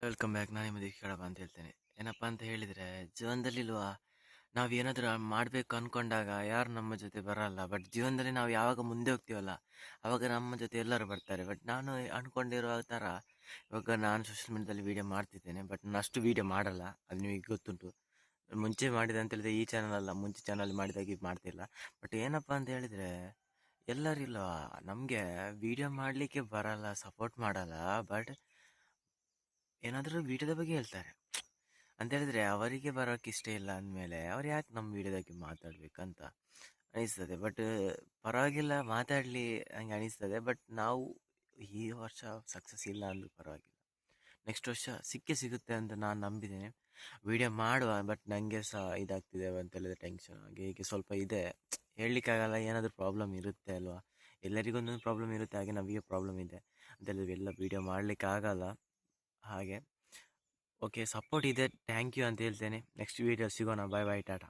Welcome back. ನಾನು ನಿಮ್ಮ ಕೇಳಪ್ಪ ಅಂತ ಹೇಳ್ತೇನೆ. ಏನಪ್ಪ ಅಂತ ಹೇಳಿದರೆ, ಜೀವನದಲ್ಲಿಲ್ವಾ ನಾವು ಏನಾದರೂ ಮಾಡಬೇಕು ಅಂದ್ಕೊಂಡಾಗ ಯಾರು ನಮ್ಮ ಜೊತೆ ಬರಲ್ಲ. ಬಟ್ ಜೀವನದಲ್ಲಿ ನಾವು ಯಾವಾಗ ಮುಂದೆ ಹೋಗ್ತೀವಲ್ಲ, ಆವಾಗ ನಮ್ಮ ಜೊತೆ ಎಲ್ಲರೂ ಬರ್ತಾರೆ. ಬಟ್ ನಾನು ಅಂದ್ಕೊಂಡಿರೋ ಥರ ಇವಾಗ ನಾನು ಸೋಷಿಯಲ್ ಮೀಡ್ಯಾದಲ್ಲಿ ವೀಡಿಯೋ ಮಾಡ್ತಿದ್ದೇನೆ. ಬಟ್ ನಾನು ಅಷ್ಟು ವೀಡಿಯೋ ಮಾಡಲ್ಲ, ಅದು ನಿಮಗೆ ಗೊತ್ತುಂಟು. ಮುಂಚೆ ಮಾಡಿದೆ ಅಂತ ಹೇಳಿದ್ರೆ ಈ ಚಾನಲ್ ಅಲ್ಲ, ಮುಂಚೆ ಚಾನಲ್ ಮಾಡಿದಾಗ ಇದು ಮಾಡ್ತಿಲ್ಲ. ಬಟ್ ಏನಪ್ಪ ಅಂತ ಹೇಳಿದರೆ, ಎಲ್ಲರಿಲ್ವಾ ನಮಗೆ ವೀಡಿಯೋ ಮಾಡಲಿಕ್ಕೆ ಬರಲ್ಲ, ಸಪೋರ್ಟ್ ಮಾಡಲ್ಲ. ಬಟ್ ಏನಾದರೂ ವೀಡಿಯೋದ ಬಗ್ಗೆ ಹೇಳ್ತಾರೆ ಅಂತ ಹೇಳಿದ್ರೆ ಅವರಿಗೆ ಬರೋಕ್ಕೆ ಇಷ್ಟ ಇಲ್ಲ ಅಂದಮೇಲೆ ಅವ್ರು ಯಾಕೆ ನಮ್ಮ ವೀಡಿಯೋದಾಗೆ ಮಾತಾಡ್ಬೇಕಂತ ಅನಿಸ್ತದೆ. ಬಟ್ ಪರವಾಗಿಲ್ಲ, ಮಾತಾಡಲಿ ಹಂಗೆ ಅನಿಸ್ತದೆ. ಬಟ್ ನಾವು ಈ ವರ್ಷ ಸಕ್ಸಸ್ ಇಲ್ಲ ಅಂದ್ರೂ ಪರವಾಗಿಲ್ಲ, ನೆಕ್ಸ್ಟ್ ವರ್ಷ ಸಿಗುತ್ತೆ ಅಂತ ನಾನು ನಂಬಿದ್ದೇನೆ. ವಿಡಿಯೋ ಮಾಡುವ, ಬಟ್ ನನಗೆ ಸಹ ಇದಾಗ್ತಿದೆ ಅಂತ ಹೇಳಿದ್ರೆ ಟೆನ್ಷನ್ ಹಾಗೆ ಹೀಗೆ ಸ್ವಲ್ಪ ಇದೆ. ಹೇಳಲಿಕ್ಕಾಗಲ್ಲ, ಏನಾದರೂ ಪ್ರಾಬ್ಲಮ್ ಇರುತ್ತೆ ಅಲ್ವಾ, ಎಲ್ಲರಿಗೊಂದೊಂದು ಪ್ರಾಬ್ಲಮ್ ಇರುತ್ತೆ. ಹಾಗೆ ನಮಗೆ ಪ್ರಾಬ್ಲಮ್ ಇದೆ ಅಂತ ಹೇಳಿದ್ರೆ ಎಲ್ಲ ವೀಡಿಯೋ ಮಾಡಲಿಕ್ಕೆ ಆಗಲ್ಲ. ಹಾಗೆ ಓಕೆ, ಸಪೋರ್ಟ್ ಇದೆ, ಥ್ಯಾಂಕ್ ಯು ಅಂತ ಹೇಳ್ತೇನೆ. ನೆಕ್ಸ್ಟ್ ವೀಡಿಯೋ ಸಿಗೋಣ. ಬಾಯ್ ಬಾಯ್, ಟಾಟಾ.